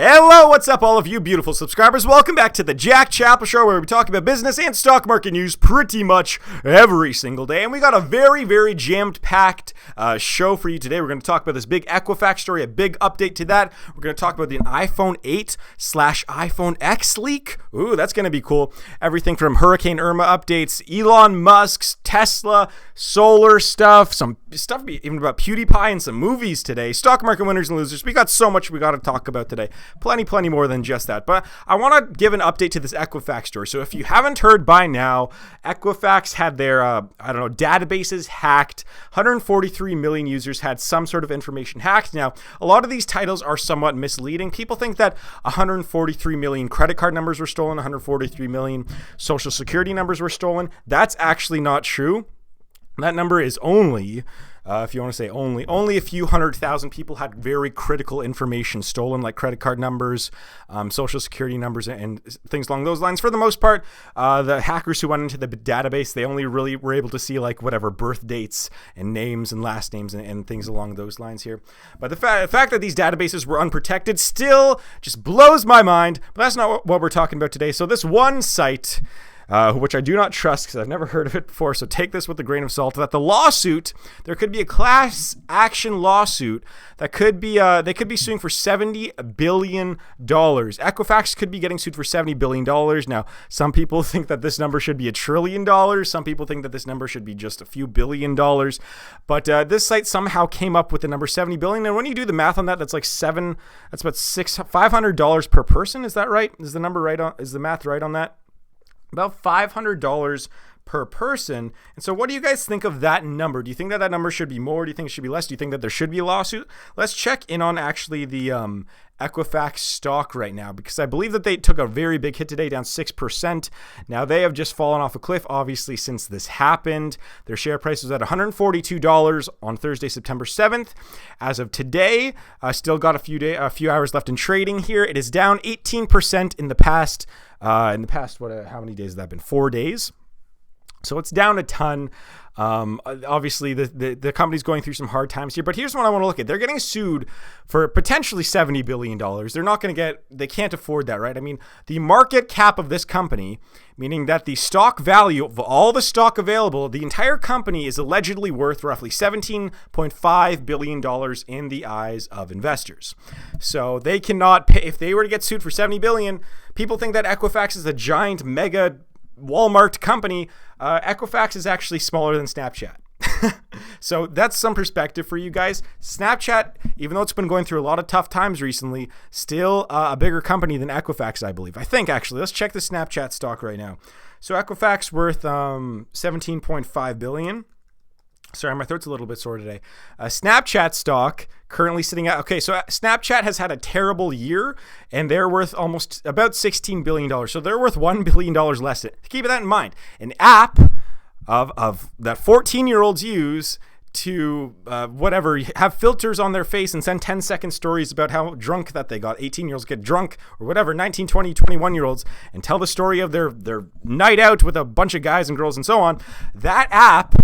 Hello, what's up, all of you beautiful subscribers? Welcome back to the Chapple Show, where we talk about business and stock market news pretty much every single day. And we got a very, very jammed-packed show for you today. We're going to talk about this big Equifax story, a big update to that. We're going to talk about the iPhone 8/iPhone X leak. Ooh, that's going to be cool. Everything from Hurricane Irma updates, Elon Musk's Tesla, solar stuff, some stuff even about PewDiePie and some movies today. Stock market winners and losers. We got so much we got to talk about today. Plenty more than just that. But I want to give an update to this Equifax story. So if you haven't heard by now, Equifax had their, databases hacked. 143 million users had some sort of information hacked. Now, a lot of these titles are somewhat misleading. People think that 143 million credit card numbers were stolen, 143 million social security numbers were stolen. That's actually not true. That number is only, if you want to say only a few 100,000 people had very critical information stolen, like credit card numbers, social security numbers, and things along those lines. For the most part, the hackers who went into the database, they only really were able to see like whatever birth dates and names and last names and things along those lines here. But the fact that these databases were unprotected still just blows my mind. But that's not what we're talking about today. So this one site, which I do not trust because I've never heard of it before, so take this with a grain of salt, that the lawsuit, there could be a class action lawsuit that could be, they could be suing for $70 billion. Equifax could be getting sued for $70 billion. Now, some people think that this number should be $1 trillion. Some people think that this number should be just a few $billion. But this site somehow came up with the number $70 billion. And when you do the math on that, that's like about $500 per person. Is that right? Is the number right on, is the math right on that? About $500 per person. And so what do you guys think of that number? Do you think that that number should be more? Do you think it should be less? Do you think that there should be a lawsuit? Let's check in on actually the Equifax stock right now, because I believe that they took a very big hit today, down 6%. Now they have just fallen off a cliff, obviously, since this happened. Their share price was at $142 on Thursday, September 7th. As of today, still got a few hours left in trading here. It is down 18% in the past. How many days has that been? 4 days. So it's down a ton. Obviously, the company's going through some hard times here. But here's what I want to look at. They're getting sued for potentially $70 billion. They're not going to they can't afford that, right? I mean, the market cap of this company, meaning that the stock value of all the stock available, the entire company is allegedly worth roughly $17.5 billion in the eyes of investors. So they cannot pay. If they were to get sued for $70 billion, people think that Equifax is a giant mega Walmart company. Equifax is actually smaller than Snapchat. So that's some perspective for you guys. Snapchat, even though it's been going through a lot of tough times recently, still a bigger company than Equifax, I believe. I think, actually. Let's check the Snapchat stock right now. So Equifax worth $17.5 billion. Sorry, my throat's a little bit sore today. Snapchat stock currently sitting at, okay, so Snapchat has had a terrible year, and they're worth about $16 billion. So they're worth $1 billion less. Keep that in mind. An app of that 14-year-olds use to have filters on their face and send 10-second stories about how drunk that they got. 18-year-olds get drunk, or whatever, 19, 20, 21-year-olds, and tell the story of their night out with a bunch of guys and girls and so on. That app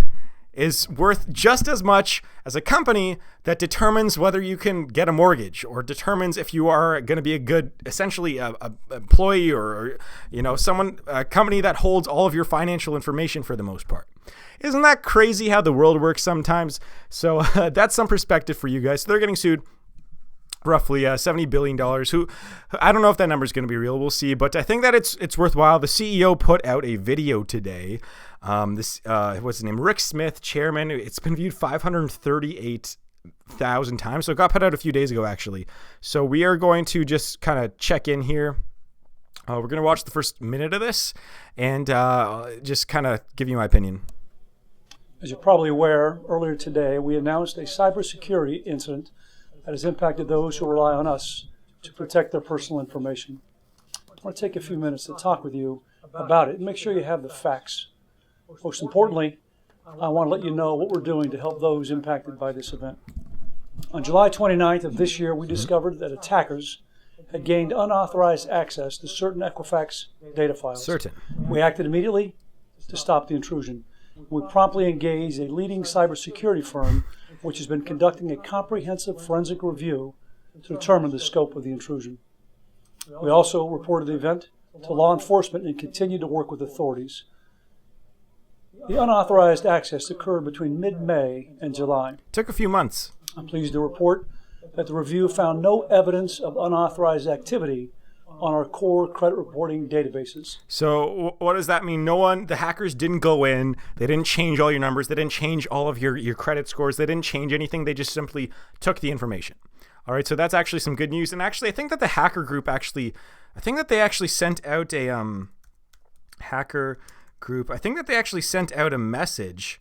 is worth just as much as a company that determines whether you can get a mortgage, or determines if you are going to be a good, essentially a employee, or a company that holds all of your financial information for the most part. Isn't that crazy how the world works sometimes? So that's some perspective for you guys. So they're getting sued roughly $70 billion. Who, I don't know if that number is going to be real. We'll see. But I think that it's worthwhile. The CEO put out a video today. What's his name? Rick Smith, chairman. It's been viewed 538,000 times. So it got put out a few days ago, actually. So we are going to just kind of check in here. We're going to watch the first minute of this and just kind of give you my opinion. As you're probably aware, earlier today, we announced a cybersecurity incident that has impacted those who rely on us to protect their personal information. I want to take a few minutes to talk with you about it and make sure you have the facts. Most importantly, I want to let you know what we're doing to help those impacted by this event. On July 29th of this year, we discovered that attackers had gained unauthorized access to certain Equifax data files. We acted immediately to stop the intrusion. We promptly engaged a leading cybersecurity firm, which has been conducting a comprehensive forensic review to determine the scope of the intrusion. We also reported the event to law enforcement and continue to work with authorities. The unauthorized access occurred between mid-May and July. Took a few months. I'm pleased to report that the review found no evidence of unauthorized activity on our core credit reporting databases. So what does that mean? The hackers didn't go in, they didn't change all your numbers, they didn't change all of your credit scores, they didn't change anything, they just simply took the information. All right, so that's actually some good news. And actually, I think that the hacker group sent out a hacker group. I think that they actually sent out a message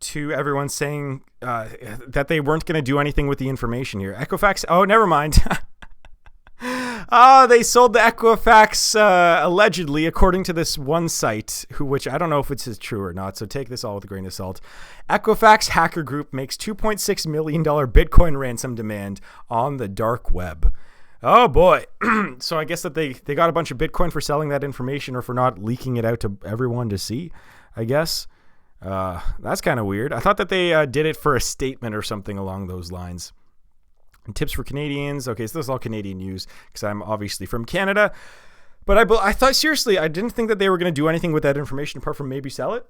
to everyone saying that they weren't going to do anything with the information here. Equifax. Oh, never mind. They sold the Equifax allegedly, according to this one site, which I don't know if it's true or not, so take this all with a grain of salt. Equifax hacker group makes $2.6 million Bitcoin ransom demand on the dark web. Oh boy. So I guess that they got a bunch of Bitcoin for selling that information or for not leaking it out to everyone to see, I guess. That's kind of weird. I thought that they did it for a statement or something along those lines. And tips for Canadians. Okay, so this is all Canadian news because I'm obviously from Canada. But I thought, seriously, I didn't think that they were going to do anything with that information apart from maybe sell it.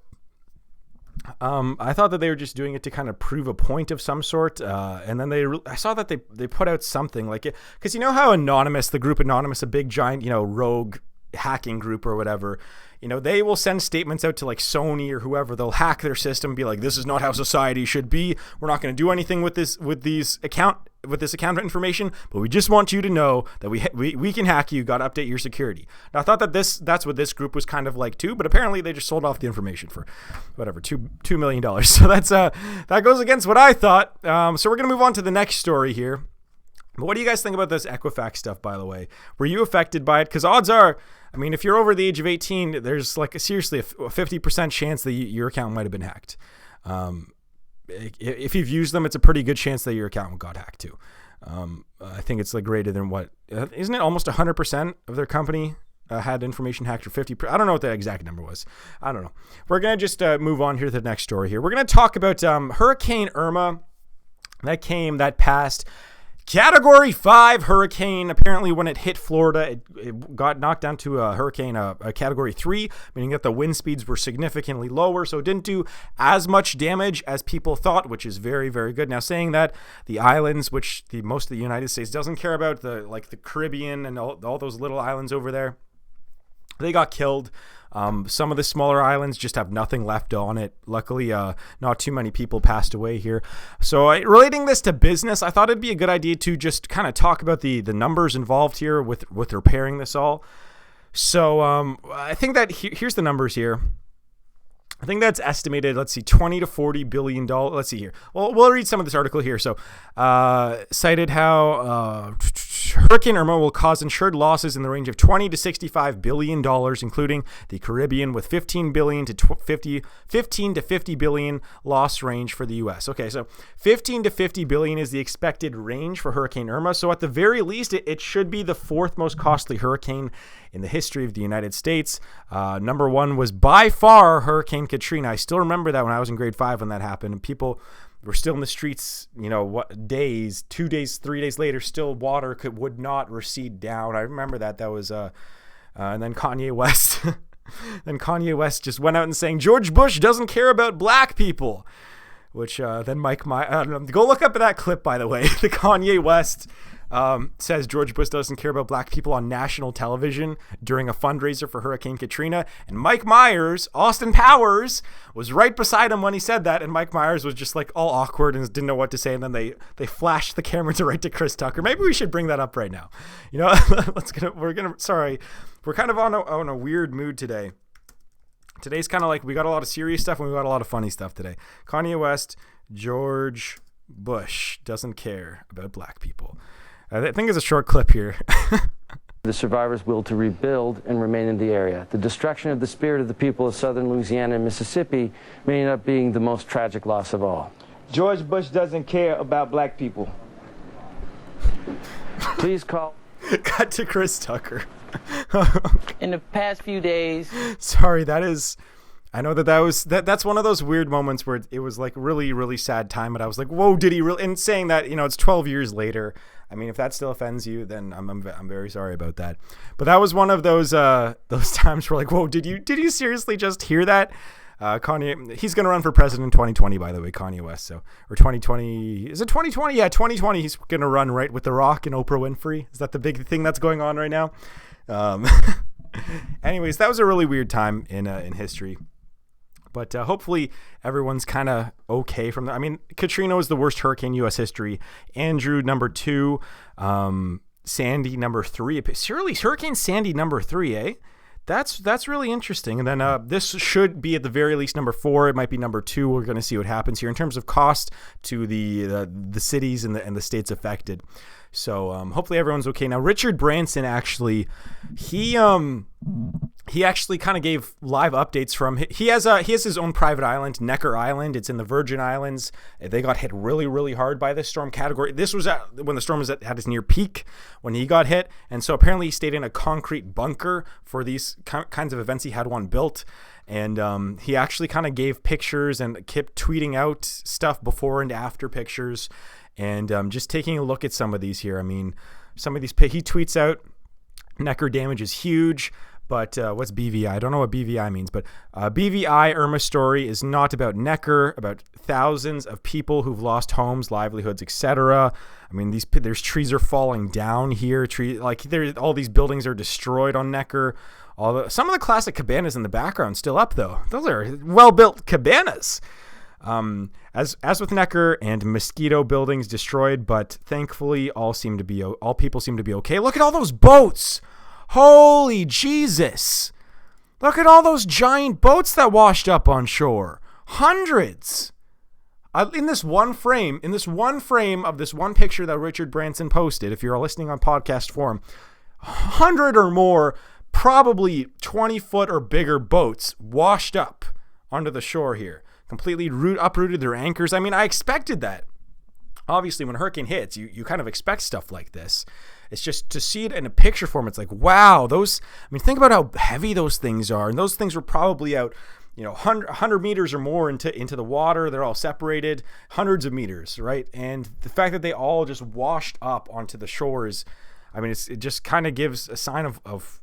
I thought that they were just doing it to kind of prove a point of some sort. And then I saw that they put out something like it. Because you know how the group Anonymous, a big giant, rogue hacking group or whatever, they will send statements out to like Sony or whoever. They'll hack their system and be like, this is not how society should be. We're not going to do anything with this account information, but we just want you to know that we can hack you. Got to update your security. Now I thought that that's what this group was kind of like too, but apparently they just sold off the information for whatever, $2 million. So that goes against what I thought. So we're going to move on to the next story here. But what do you guys think about this Equifax stuff, by the way? Were you affected by it? Because odds are, if you're over the age of 18, there's like seriously a 50% chance that your account might have been hacked. If you've used them, it's a pretty good chance that your account got hacked too. I think it's like greater than isn't it almost 100% of their company had information hacked, or 50%? I don't know what the exact number was. I don't know. We're going to just move on here to the next story here. We're going to talk about Hurricane Irma that passed. Category 5 hurricane. Apparently, when it hit Florida, it got knocked down to a Category 3, meaning that the wind speeds were significantly lower, so it didn't do as much damage as people thought, which is very, very good. Now, saying that, the islands, which most of the United States doesn't care about, the Caribbean and all those little islands over there, they got killed. Some of the smaller islands just have nothing left on it. Luckily, not too many people passed away here. So relating this to business, I thought it'd be a good idea to just kind of talk about the numbers involved here with repairing this all. So I think that here's the numbers here. I think that's estimated, let's see, $20 to $40 billion. Let's see here. Well, we'll read some of this article here. So cited how Hurricane Irma will cause insured losses in the range of $20 to $65 billion, including the Caribbean, with $15 to $50 billion loss range for the U.S. Okay, so $15 to $50 billion is the expected range for Hurricane Irma. So at the very least, it should be the fourth most costly hurricane in the history of the United States. Number one was by far Hurricane Katrina. I still remember that when I was in grade 5 when that happened, and people were still in the streets, 2 days, 3 days later, still water would not recede down. I remember that. That was, and then Kanye West, just went out and saying, George Bush doesn't care about black people, which then Mike Myers, go look up that clip, by the way. The Kanye West says George Bush doesn't care about black people on national television during a fundraiser for Hurricane Katrina. And Mike Myers, Austin Powers, was right beside him when he said that. And Mike Myers was just like all awkward and didn't know what to say. And then they flashed the camera to Chris Tucker. Maybe we should bring that up right now. Sorry, we're kind of on a weird mood today. Today's kind of like we got a lot of serious stuff and we got a lot of funny stuff today. Kanye West, George Bush doesn't care about black people. I think it's a short clip here. The survivors' will to rebuild and remain in the area. The destruction of the spirit of the people of southern Louisiana and Mississippi may end up being the most tragic loss of all. George Bush doesn't care about black people. Please call. Cut to Chris Tucker. In the past few days. Sorry, that is I know that's one of those weird moments where it was like really, really sad time. But I was like, whoa, did he really? And saying that, it's 12 years later. I mean, if that still offends you, then I'm very sorry about that. But that was one of those times where like, whoa, did you seriously just hear that? Kanye, he's going to run for president in 2020, by the way, Kanye West. So, or 2020, is it 2020? Yeah, 2020. He's going to run right with The Rock and Oprah Winfrey. Is that the big thing that's going on right now? Anyways, that was a really weird time in history. But hopefully everyone's kind of okay from that. I mean, Katrina was the worst hurricane in U.S. history. Andrew, number 2. Sandy, number 3. Surely Hurricane Sandy, number 3, eh? That's really interesting. And then this should be at the very least number 4. It might be number 2. We're going to see what happens here in terms of cost to the cities and the states affected. So hopefully everyone's okay. Now, Richard Branson actually, he actually kind of gave live updates from. He has his own private island, Necker Island. It's in the Virgin Islands. They got hit really, really hard by this storm category. This was when the storm was at its near peak when he got hit, and so apparently he stayed in a concrete bunker for these kinds of events. He had one built. And he actually kind of gave pictures and kept tweeting out stuff before and after pictures. And just taking a look at some of these here. I mean, some of these, he tweets out, Necker damage is huge, but what's BVI? I don't know what BVI means, but BVI Irma story is not about Necker, about thousands of people who've lost homes, livelihoods, etc. I mean, there's trees are falling down here. All these buildings are destroyed on Necker. Some of the classic cabanas in the background still up, though. Those are well-built cabanas. As with Necker and mosquito buildings destroyed, but thankfully all people seem to be okay. Look at all those boats. Holy Jesus. Look at all those giant boats that washed up on shore. Hundreds. In this one frame of this one picture that Richard Branson posted, if you're listening on podcast form, 100 or more, probably 20-foot or bigger boats washed up onto the shore here. Completely uprooted their anchors. I mean, I expected that. Obviously, when a hurricane hits, you kind of expect stuff like this. It's just to see it in a picture form, it's like, wow, think about how heavy those things are. And those things were probably out, 100 meters or more into the water. They're all separated, hundreds of meters, right? And the fact that they all just washed up onto the shores, I mean, it just kind of gives a sign of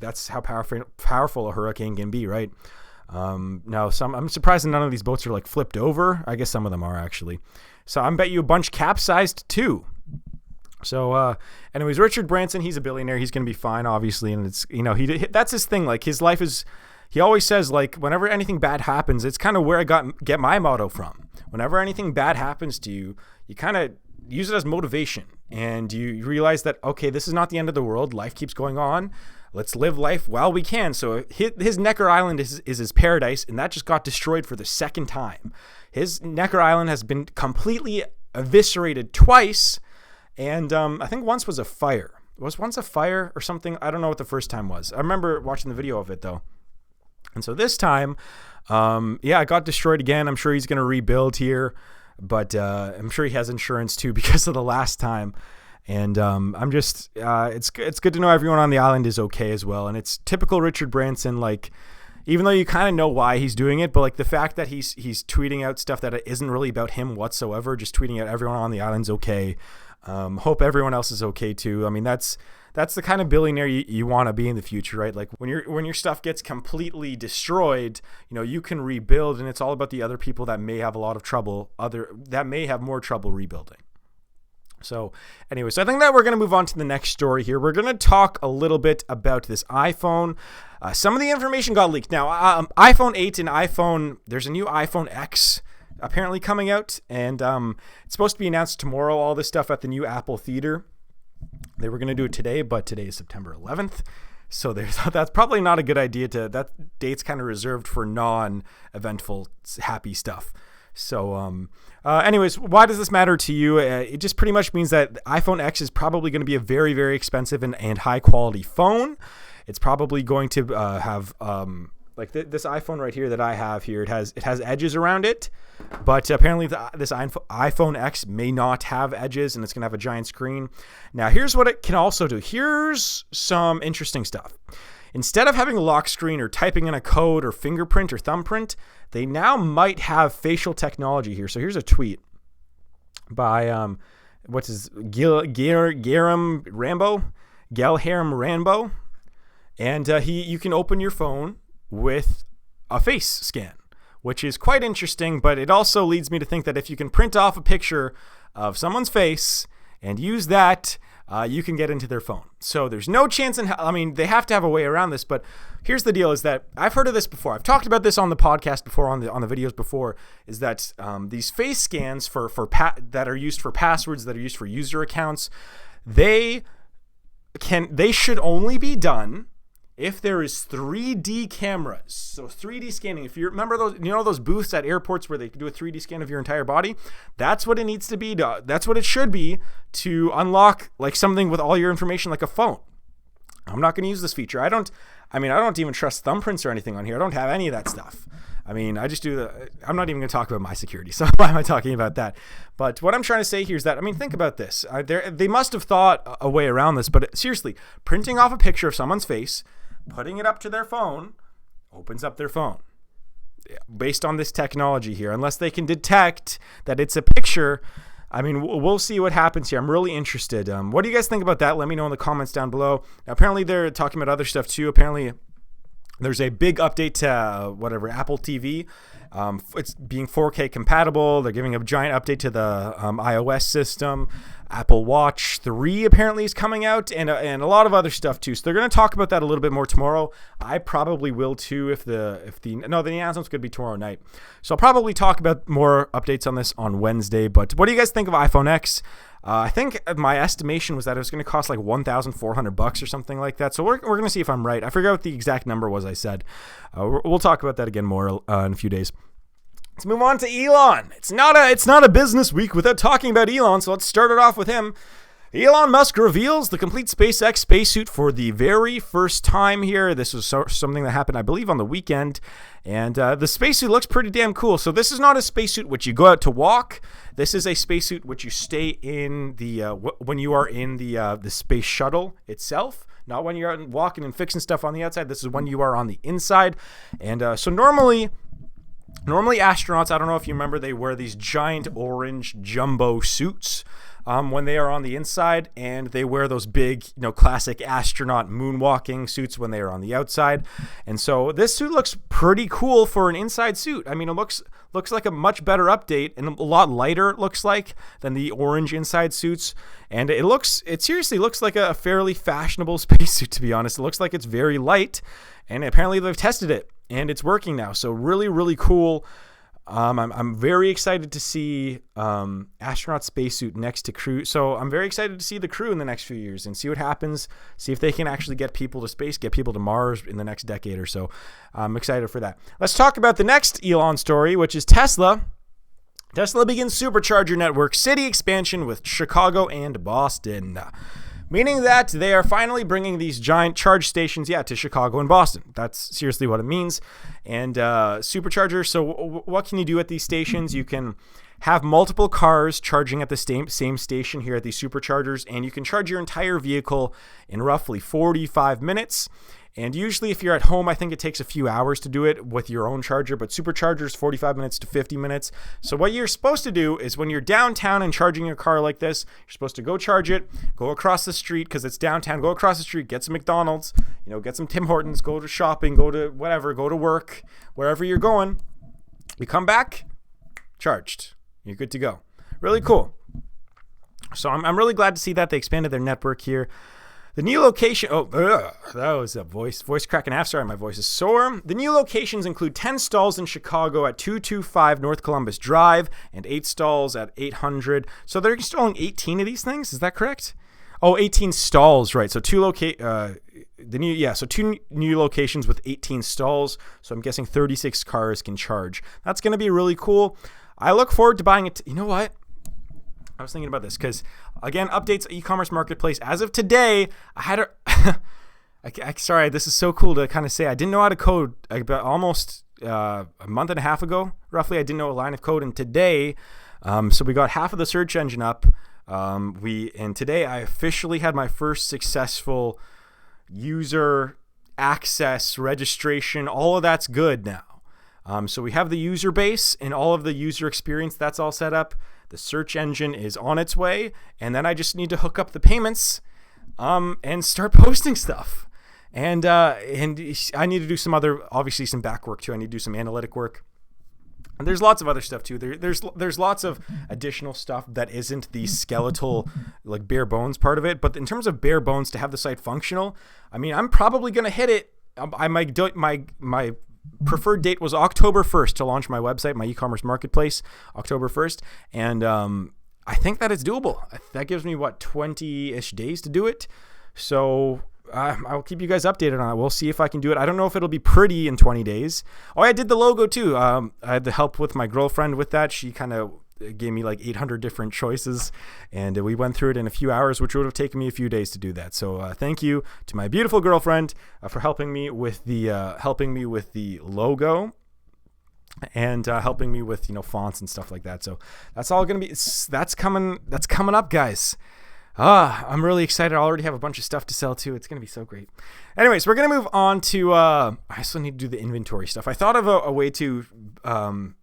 that's how powerful a hurricane can be, right? Now I'm surprised that none of these boats are like flipped over. I guess some of them are actually. So I bet you a bunch capsized too. So, anyways, Richard Branson, he's a billionaire. He's going to be fine, obviously. And it's, that's his thing. Like his life is, he always says like, whenever anything bad happens, it's kind of where I get my motto from. Whenever anything bad happens to you, you kind of use it as motivation and you realize that, okay, this is not the end of the world. Life keeps going on. Let's live life while we can. So his Necker Island is his paradise, and that just got destroyed for the second time. His Necker Island has been completely eviscerated twice, and I think once was a fire. Was once a fire or something? I don't know what the first time was. I remember watching the video of it, though. And so this time, it got destroyed again. I'm sure he's going to rebuild here, but I'm sure he has insurance, too, because of the last time. And I'm just, it's good to know everyone on the island is okay as well. And it's typical Richard Branson, like, even though you kind of know why he's doing it, but like the fact that he's tweeting out stuff that isn't really about him whatsoever, just tweeting out everyone on the island's okay. Hope everyone else is okay too. I mean, that's the kind of billionaire you want to be in the future, right? Like when your stuff gets completely destroyed, you can rebuild, and it's all about the other people that may have a lot of trouble, that may have more trouble rebuilding. So anyways, I think that we're going to move on to the next story here. We're going to talk a little bit about this iPhone. Some of the information got leaked. Now, iPhone 8 and there's a new iPhone X apparently coming out, and it's supposed to be announced tomorrow, all this stuff at the new Apple Theater. They were going to do it today, but today is September 11th. So that's probably not a good idea. That date's kind of reserved for non-eventful, happy stuff. So anyways, why does this matter to you? It just pretty much means that the iPhone X is probably going to be a very, very expensive and high quality phone. It's probably going to have this iPhone right here that I have here. It has edges around it, but apparently this iPhone X may not have edges, and it's going to have a giant screen. Now, here's what it can also do. Here's some interesting stuff. instead of having a lock screen or typing in a code or fingerprint or thumbprint, they now might have facial technology here. So here's a tweet by what's his Galharm Rambo, and you can open your phone with a face scan, which is quite interesting. But it also leads me to think that if you can print off a picture of someone's face and use that, you can get into their phone. So there's no chance they have to have a way around this, but here's the deal is that I've heard of this before. I've talked about this on the podcast before, on the videos before, is that these face scans that are used for passwords, that are used for user accounts, they should only be done if there is 3D cameras. So 3D scanning, if you remember those booths at airports where they do a 3D scan of your entire body, that's what it needs to be. That's what it should be to unlock like something with all your information, like a phone. I'm not going to use this feature. I don't even trust thumbprints or anything on here. I don't have any of that stuff. I'm not even going to talk about my security, so why am I talking about that? But what I'm trying to say here is that, think about this. They must have thought a way around this, but seriously, printing off a picture of someone's face, putting it up to their phone, opens up their phone. Based on this technology here, unless they can detect that it's a picture, we'll see what happens here. I'm really interested. What do you guys think about that? Let me know in the comments down below. Now, apparently they're talking about other stuff too. Apparently there's a big update to Apple TV. It's being 4K compatible. They're giving a giant update to the iOS system. Apple Watch 3 apparently is coming out, and a lot of other stuff too. So they're going to talk about that a little bit more tomorrow. I probably will too the announcement's going to be tomorrow night. So I'll probably talk about more updates on this on Wednesday. But what do you guys think of iPhone X? I think my estimation was that it was going to cost like $1,400 or something like that. So we're going to see if I'm right. I forgot what the exact number was I said. We'll talk about that again more in a few days. Let's move on to Elon. It's not a business week without talking about Elon, so let's start it off with him. Elon Musk reveals the complete SpaceX spacesuit for the very first time here. This was something that happened, I believe, on the weekend. And the spacesuit looks pretty damn cool. So this is not a spacesuit which you go out to walk. This is a spacesuit which you stay in when you are in the space shuttle itself. Not when you're out walking and fixing stuff on the outside. This is when you are on the inside. And so normally astronauts, I don't know if you remember, they wear these giant orange jumbo suits when they are on the inside, and they wear those big, classic astronaut moonwalking suits when they are on the outside. And so this suit looks pretty cool for an inside suit. It looks like a much better update and a lot lighter, it looks like, than the orange inside suits. And it seriously looks like a fairly fashionable spacesuit, to be honest. It looks like it's very light, and apparently they've tested it and it's working now. So really, really cool. I'm very excited to see astronaut spacesuit next to crew. So I'm very excited to see the crew in the next few years and see what happens. See if they can actually get people to space, get people to Mars in the next decade or so. I'm excited for that. Let's talk about the next Elon story, which is Tesla. Tesla begins supercharger network city expansion with Chicago and Boston. Meaning that they are finally bringing these giant charge stations, to Chicago and Boston. That's seriously what it means. And supercharger, so what can you do at these stations? You can have multiple cars charging at the same station here at these superchargers, and you can charge your entire vehicle in roughly 45 minutes. And usually if you're at home, I think it takes a few hours to do it with your own charger, but superchargers 45 minutes to 50 minutes. So what you're supposed to do is when you're downtown and charging your car like this, you're supposed to go charge it, go across the street because it's downtown, go across the street, get some McDonald's, get some Tim Hortons, go to shopping, go to whatever, go to work, wherever you're going. You come back, charged. You're good to go. Really cool. So I'm really glad to see that they expanded their network here. The new location, that was a voice crack and a half. Sorry, my voice is sore. The new locations include 10 stalls in Chicago at 225 North Columbus Drive and 8 stalls at 800. So they're installing 18 of these things. Is that correct? 18 stalls, right? So two new locations with 18 stalls. So I'm guessing 36 cars can charge. That's going to be really cool. I look forward to buying it. You know what? I was thinking about this because, again, updates e-commerce marketplace. As of today, I had sorry, this is so cool to kind of say. I didn't know how to code about almost a month and a half ago, roughly. I didn't know a line of code, and today, so we got half of the search engine up. And today I officially had my first successful user access, registration, all of that's good now. So we have the user base and all of the user experience. That's all set up. The search engine is on its way. And then I just need to hook up the payments and start posting stuff. And I need to do some other, obviously some back work too. I need to do some analytic work. And there's lots of other stuff too. There's lots of additional stuff that isn't the skeletal, like bare bones part of it. But in terms of bare bones to have the site functional, I mean, I'm probably going to hit it. My preferred date was October 1st to launch my website, my e-commerce marketplace, October 1st. And I think that it's doable. That gives me, 20-ish days to do it. So I'll keep you guys updated on it. We'll see if I can do it. I don't know if it'll be pretty in 20 days. Oh, I did the logo too. I had the help with my girlfriend with that. She kind of gave me like 800 different choices, and we went through it in a few hours, which would have taken me a few days to do that. So thank you to my beautiful girlfriend for helping me with the logo and helping me with fonts and stuff like that. So that's all gonna be that's coming up, guys. I'm really excited. I already have a bunch of stuff to sell too. It's going to be so great. Anyways, we're going to move on to, I still need to do the inventory stuff. I thought of a way to, in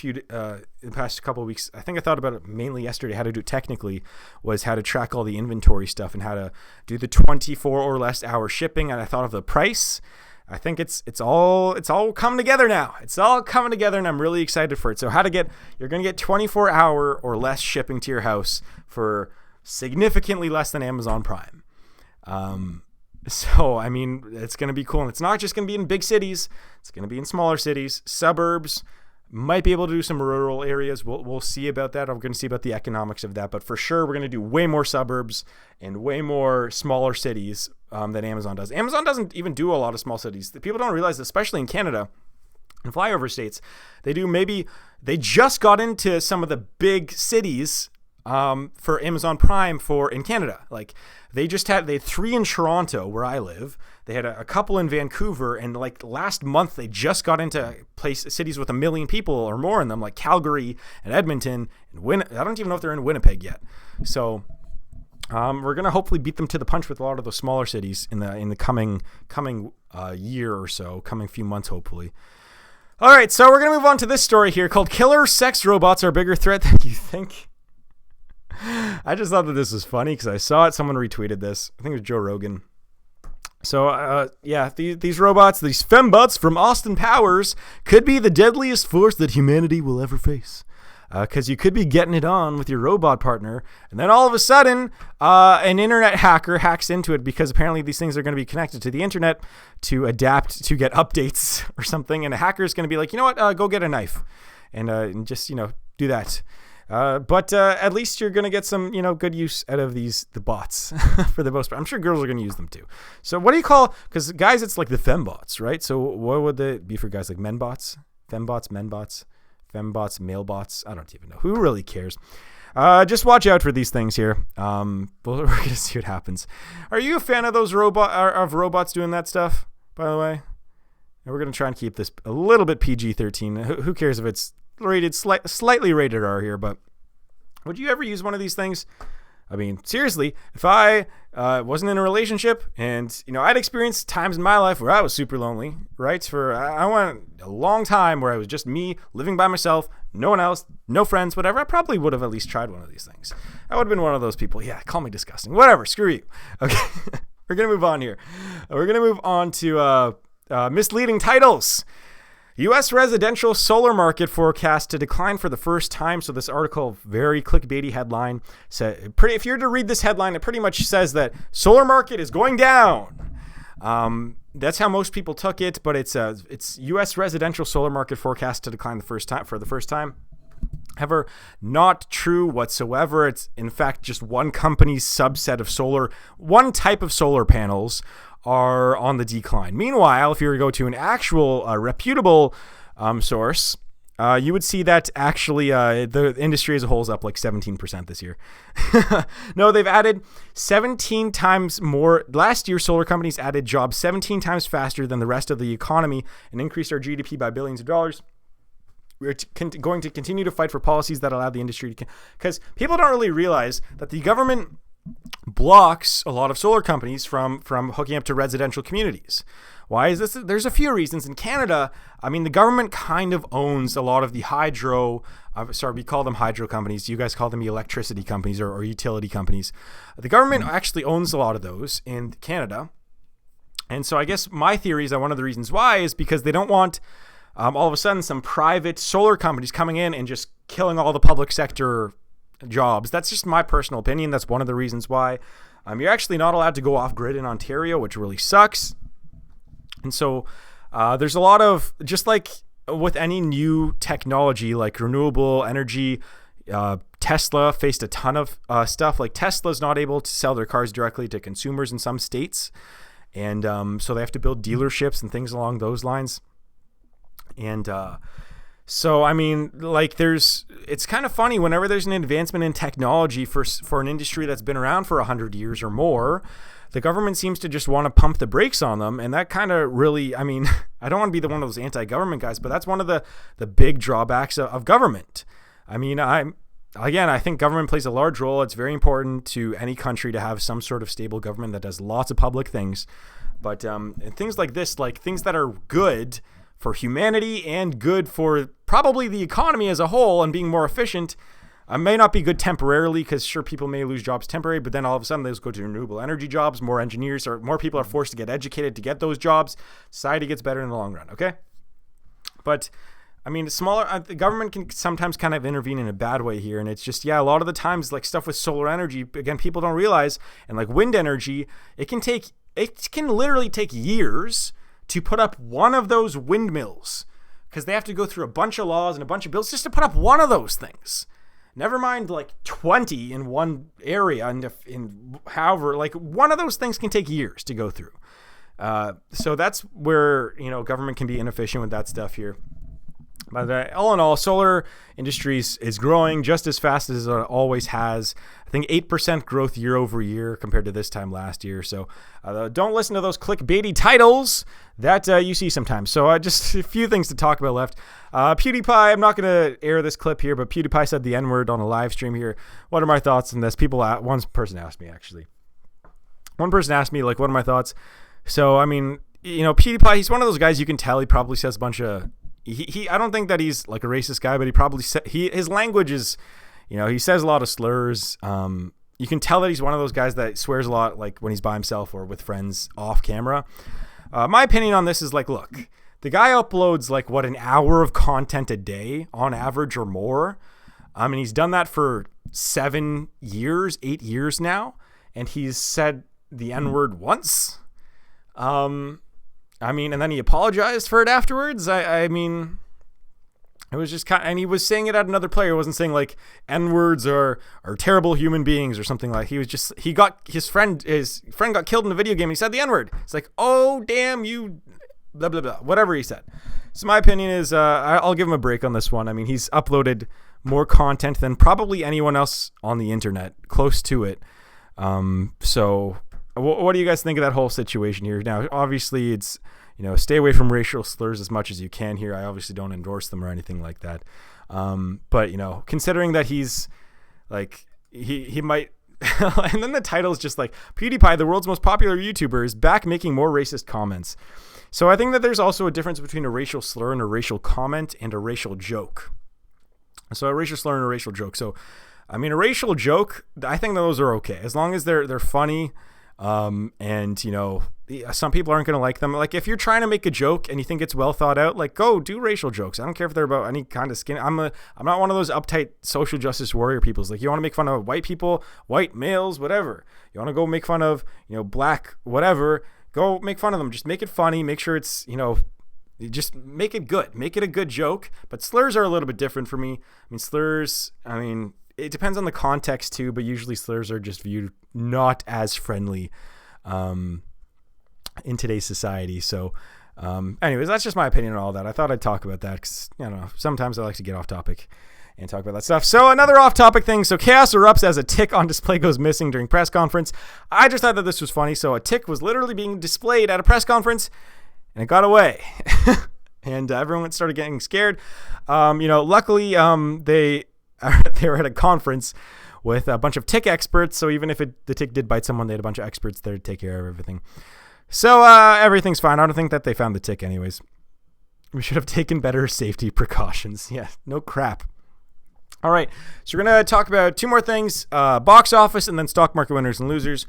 the past couple of weeks, I think I thought about it mainly yesterday, how to do it technically, was how to track all the inventory stuff and how to do the 24 or less hour shipping. And I thought of the price. I think it's all coming together now. It's all coming together and I'm really excited for it. So you're going to get 24 hour or less shipping to your house for significantly less than Amazon Prime. So, I mean, it's going to be cool. And it's not just going to be in big cities. It's going to be in smaller cities, suburbs, might be able to do some rural areas. We'll see about that. I'm going to see about the economics of that. But for sure, we're going to do way more suburbs and way more smaller cities than Amazon does. Amazon doesn't even do a lot of small cities. People don't realize, especially in Canada, in flyover states, they just got into some of the big cities for Amazon Prime in Canada. Like they had 3 in Toronto where I live. They had a couple in Vancouver, and like last month they just got into cities with 1 million people or more in them, like Calgary and Edmonton and I don't even know if they're in Winnipeg yet. So we're gonna hopefully beat them to the punch with a lot of those smaller cities in the coming year or so, coming few months hopefully. All right, so we're gonna move on to this story here called "Killer Sex Robots Are a Bigger Threat Than You Think." I just thought that this was funny because I saw it. Someone retweeted this. I think it was Joe Rogan. So, these robots, these fembots from Austin Powers could be the deadliest force that humanity will ever face. Because you could be getting it on with your robot partner, and then all of a sudden, an internet hacker hacks into it because apparently these things are going to be connected to the internet to adapt to get updates or something, and a hacker is going to be like, you know what, go get a knife and just, do that. But at least you're going to get some, good use out of the bots for the most part. I'm sure girls are going to use them too. So what do you call, because guys, it's like the fembots, right? So what would they be for guys, like menbots, fembots, menbots, fembots, male-bots? I don't even know. Who really cares? Just watch out for these things here. We're going to see what happens. Are you a fan of those robots doing that stuff, by the way? And we're going to try and keep this a little bit PG-13. Who cares if it's rated slightly rated R here, but would you ever use one of these things? I mean, seriously, if I wasn't in a relationship and, I'd experienced times in my life where I was super lonely, right? I went a long time where it was just me living by myself, no one else, no friends, whatever. I probably would have at least tried one of these things. I would have been one of those people. Yeah, call me disgusting. Whatever, screw you. Okay, we're going to move on here. We're going to move on to misleading titles. U.S. residential solar market forecast to decline for the first time. So this article, very clickbaity headline. If you were to read this headline, it pretty much says that solar market is going down. That's how most people took it, but it's U.S. residential solar market forecast to decline for the first time. However, not true whatsoever. It's in fact just one company's subset of one type of solar panels are on the decline. Meanwhile, if you were to go to an actual reputable source, you would see that actually the industry as a whole is up like 17% this year. No, they've added 17 times more. Last year, solar companies added jobs 17 times faster than the rest of the economy and increased our GDP by billions of dollars. We're going to continue to fight for policies that allow the industry to... Because people don't really realize that the government blocks a lot of solar companies from hooking up to residential communities. Why is this? There's a few reasons. In Canada, I mean, the government kind of owns a lot of the we call them hydro companies. You guys call them electricity companies or utility companies. The government actually owns a lot of those in Canada. And so I guess my theory is that one of the reasons why is because they don't want all of a sudden some private solar companies coming in and just killing all the public sector jobs. That's just my personal opinion. That's one of the reasons why. You're actually not allowed to go off grid in Ontario, which really sucks. And so there's a lot of, just like with any new technology like renewable energy, Tesla faced a ton of stuff. Like Tesla's not able to sell their cars directly to consumers in some states. And so they have to build dealerships and things along those lines. And so, I mean, like it's kind of funny whenever there's an advancement in technology for an industry that's been around for 100 years or more, the government seems to just want to pump the brakes on them. And that kind of really, I mean, I don't want to be one of those anti-government guys, but that's one of the big drawbacks of government. I mean, I think government plays a large role. It's very important to any country to have some sort of stable government that does lots of public things. But and things like this, like things that are good for humanity and good for probably the economy as a whole and being more efficient, may not be good temporarily, because sure, people may lose jobs temporarily, but then all of a sudden those go to renewable energy jobs, more engineers, or more people are forced to get educated to get those jobs. Society gets better in the long run, okay? But I mean, the government can sometimes kind of intervene in a bad way here. And it's just, a lot of the times, like stuff with solar energy, again, people don't realize, and like wind energy, it can literally take years to put up one of those windmills, because they have to go through a bunch of laws and a bunch of bills just to put up one of those things. Never mind like 20 in one area, and however, like one of those things can take years to go through. So that's where, government can be inefficient with that stuff here. But all in all, solar industries is growing just as fast as it always has. I think 8% growth year over year compared to this time last year. So don't listen to those clickbaity titles that you see sometimes. So just a few things to talk about left. PewDiePie, I'm not going to air this clip here, but PewDiePie said the N-word on a live stream here. What are my thoughts on this? One person asked me, actually. One person asked me, like, what are my thoughts? So, I mean, PewDiePie, he's one of those guys you can tell he probably says a bunch of... I don't think that he's like a racist guy, but he probably his language is, he says a lot of slurs. You can tell that he's one of those guys that swears a lot, like when he's by himself or with friends off camera. My opinion on this is like, look, the guy uploads like an hour of content a day on average or more. I mean, he's done that for 8 years now, and he's said the N-word once. I mean, and then he apologized for it afterwards. I mean, it was just and he was saying it at another player. He wasn't saying like N-words are terrible human beings or something like. His friend got killed in a video game. And he said the N-word. It's like, oh damn you, blah blah blah, whatever he said. So my opinion is, I'll give him a break on this one. I mean, he's uploaded more content than probably anyone else on the internet, close to it. So. What do you guys think of that whole situation here? Now, obviously, it's, stay away from racial slurs as much as you can here. I obviously don't endorse them or anything like that. But, considering that he's like, he might, and then the title is just like, PewDiePie, the world's most popular YouTuber, is back making more racist comments. So I think that there's also a difference between a racial slur and a racial comment and a racial joke. So a racial slur and a racial joke. So, I mean, a racial joke, I think those are okay. As long as they're funny. And some people aren't going to like them. Like if you're trying to make a joke and you think it's well thought out, like go do racial jokes. I don't care if they're about any kind of skin. I'm not one of those uptight social justice warrior people. It's like, you want to make fun of white people, white males, whatever. You want to go make fun of, black, whatever, go make fun of them. Just make it funny. Make sure it's, just make it good. Make it a good joke. But slurs are a little bit different for me. I mean, slurs, it depends on the context too, but usually slurs are just viewed not as friendly in today's society. So anyways, that's just my opinion on all that. I thought I'd talk about that because, sometimes I like to get off topic and talk about that stuff. So another off topic thing. So chaos erupts as a tick on display goes missing during press conference. I just thought that this was funny. So a tick was literally being displayed at a press conference and it got away. And everyone started getting scared. Luckily they were at a conference with a bunch of tick experts. So even if the tick did bite someone, they had a bunch of experts there to take care of everything. So everything's fine. I don't think that they found the tick anyways. We should have taken better safety precautions. Yeah, no crap. All right, so we're going to talk about two more things, box office and then stock market winners and losers.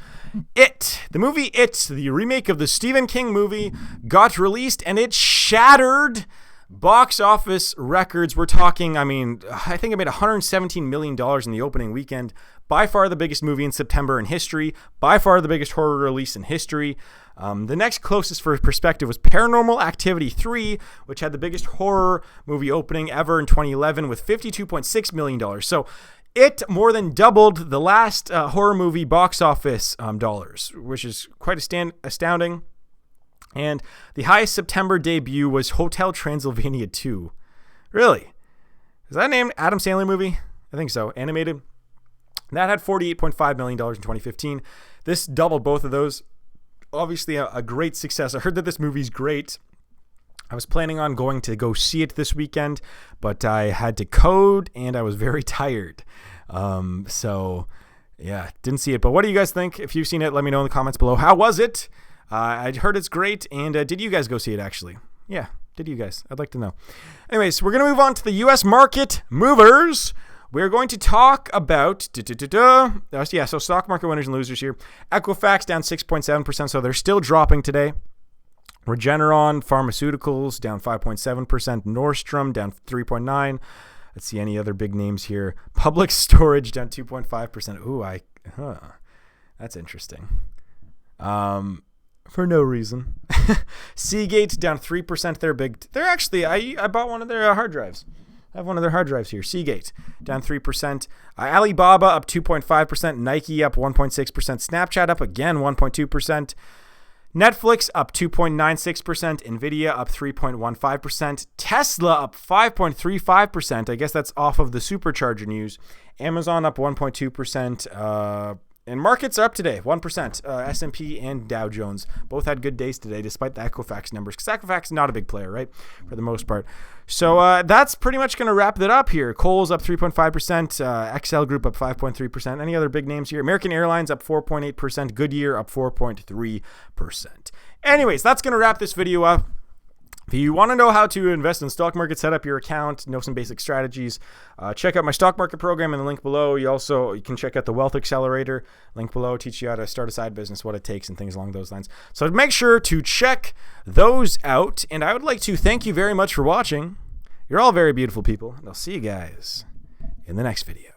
The movie It, the remake of the Stephen King movie, got released and it shattered box office records. We're talking, I think it made $117 million in the opening weekend. By far the biggest movie in September in history. By far the biggest horror release in history. The next closest for perspective was Paranormal Activity 3, which had the biggest horror movie opening ever in 2011 with $52.6 million. So it more than doubled the last horror movie box office dollars, which is quite astounding. And the highest September debut was Hotel Transylvania 2. Really? Is that named Adam Sandler movie? I think so. Animated. That had $48.5 million in 2015. This doubled both of those. Obviously a great success. I heard that this movie's great. I was planning on going to go see it this weekend, but I had to code and I was very tired. So yeah, didn't see it. But what do you guys think? If you've seen it, let me know in the comments below. How was it? I heard it's great. And did you guys go see it actually? Yeah, did you guys? I'd like to know. Anyways, we're going to move on to the U.S. market movers. We're going to talk about, so stock market winners and losers here. Equifax down 6.7%, so they're still dropping today. Regeneron Pharmaceuticals down 5.7%. Nordstrom down 3.9%. Let's see any other big names here. Public Storage down 2.5%. Ooh, that's interesting. For no reason. Seagate down 3%. They're actually, I bought one of their hard drives. I have one of their hard drives here. Seagate down 3%. Alibaba up 2.5%. Nike up 1.6%. Snapchat up again 1.2%. Netflix up 2.96%. Nvidia up 3.15%. Tesla up 5.35%. I guess that's off of the supercharger news. Amazon up 1.2%. And markets are up today, 1%. S&P and Dow Jones both had good days today, despite the Equifax numbers, because Equifax is not a big player, right, for the most part. So that's pretty much going to wrap it up here. Kohl's up 3.5%. XL Group up 5.3%. Any other big names here? American Airlines up 4.8%. Goodyear up 4.3%. Anyways, that's going to wrap this video up. If you want to know how to invest in stock market, set up your account, know some basic strategies, check out my stock market program in the link below. You can check out the Wealth Accelerator link below, teach you how to start a side business, what it takes, and things along those lines. So make sure to check those out. And I would like to thank you very much for watching. You're all very beautiful people, and I'll see you guys in the next video.